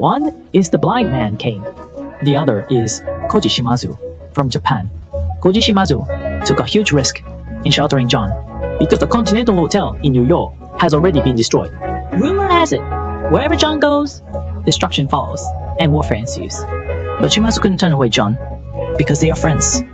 One is the blind man Kane. The other is Koji Shimazu from Japan. Koji Shimazu took a huge risk in sheltering John because the Continental Hotel in New York has already been destroyed. Rumor has it, wherever John goes, destruction follows and warfare ensues. But Shimazu couldn't turn away John because they are friends.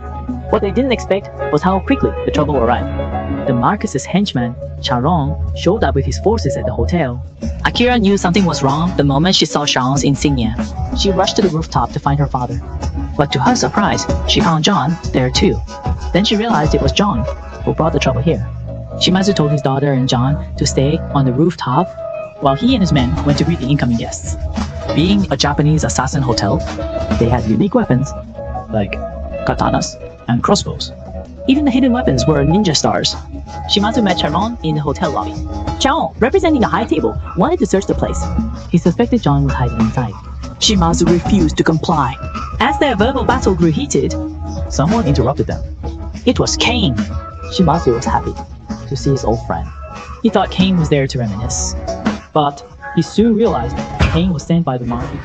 What they didn't expect was how quickly the trouble arrived. The Marcus's henchman, Charon, showed up with his forces at the hotel. Akira knew something was wrong the moment she saw Charon's insignia. She rushed to the rooftop to find her father. But to her surprise, she found John there too. Then she realized it was John who brought the trouble here. Shimazu told his daughter and John to stay on the rooftop while he and his men went to greet the incoming guests. Being a Japanese assassin hotel, they had unique weapons like katanas and crossbows. Even the hidden weapons were ninja stars. Shimazu met Charon in the hotel lobby. Charon, representing the high table, wanted to search the place. He suspected John was hiding inside. Shimazu refused to comply. As their verbal battle grew heated, someone interrupted them. It was Kane. Shimazu was happy to see his old friend. He thought Kane was there to reminisce. But he soon realized Kane was sent by the marquis.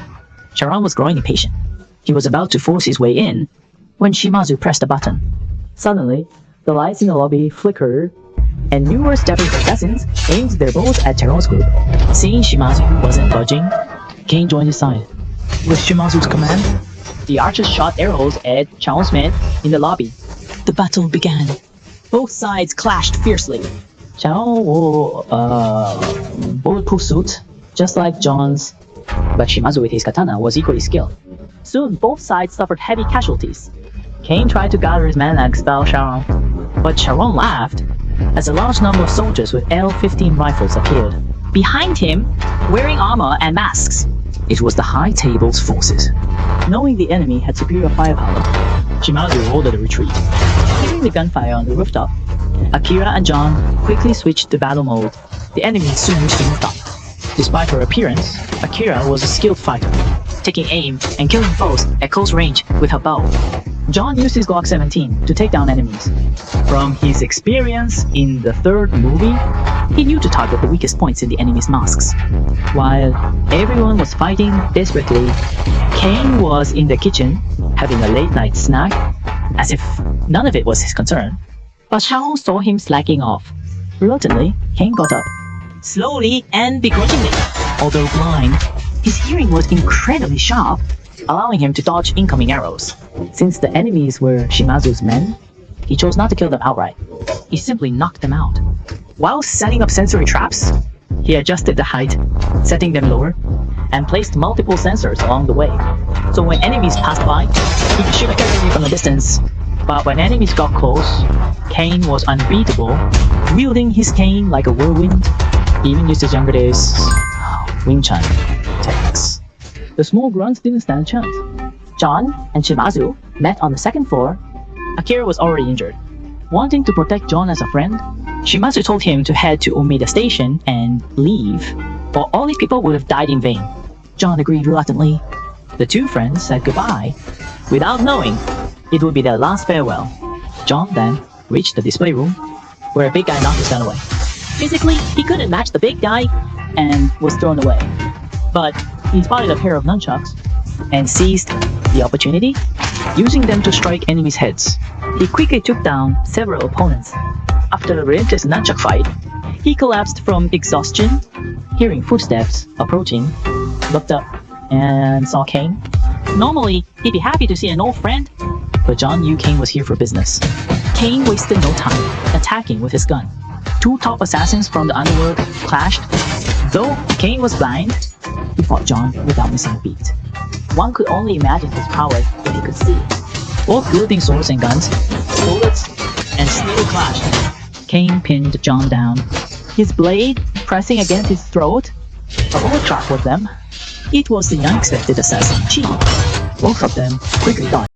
Charon was growing impatient. He was about to force his way in when Shimazu pressed a button. Suddenly, the lights in the lobby flickered, and numerous Japanese assassins aimed their bows at Charon's group. Seeing Shimazu wasn't budging, Kane joined his side. With Shimazu's command, the archers shot arrows at Charon's men in the lobby. The battle began. Both sides clashed fiercely. Charon wore a bulletproof suit, just like John's, but Shimazu with his katana was equally skilled. Soon, both sides suffered heavy casualties. Kane tried to gather his men and expel Charon, but Charon laughed as a large number of soldiers with L-15 rifles appeared. Behind him, wearing armor and masks, it was the high table's forces. Knowing the enemy had superior firepower, Shimazu ordered a retreat. Hearing the gunfire on the rooftop, Akira and John quickly switched to battle mode. The enemy soon reached the rooftop. Despite her appearance, Akira was a skilled fighter, taking aim and killing foes at close range with her bow. John used his Glock 17 to take down enemies. From his experience in the third movie, he knew to target the weakest points in the enemy's masks. While everyone was fighting desperately, Kane was in the kitchen having a late-night snack, as if none of it was his concern. But Charon saw him slacking off. Reluctantly, Kane got up. Slowly and begrudgingly. Although blind, his hearing was incredibly sharp, allowing him to dodge incoming arrows. Since the enemies were Shimazu's men, he chose not to kill them outright. He simply knocked them out. While setting up sensory traps, he adjusted the height, setting them lower, and placed multiple sensors along the way. So when enemies passed by, he could shoot effectively from a distance. But when enemies got close, Kane was unbeatable, wielding his cane like a whirlwind. He even used his younger days Wing Chun techniques. The small grunts didn't stand a chance. John and Shimazu met on the second floor. Akira was already injured. Wanting to protect John as a friend, Shimazu told him to head to Omida Station and leave, or all these people would have died in vain. John agreed reluctantly. The two friends said goodbye, without knowing it would be their last farewell. John then reached the display room, where a big guy knocked his gun away. Physically, he couldn't match the big guy and was thrown away. But he spotted a pair of nunchucks and seized the opportunity, using them to strike enemies' heads. He quickly took down several opponents. After a relentless nunchuck fight, he collapsed from exhaustion. Hearing footsteps approaching, looked up and saw Kane. Normally, he'd be happy to see an old friend, but John knew Kane was here for business. Kane wasted no time, attacking with his gun. Two top assassins from the underworld clashed. Though Kane was blind, he fought John without missing a beat. One could only imagine his prowess when he could see. Both wielding swords and guns, bullets and steel clashed. Kane pinned John down, his blade pressing against his throat. A bullet track with them. It was the unexpected assassin, Chi. Both of them quickly died.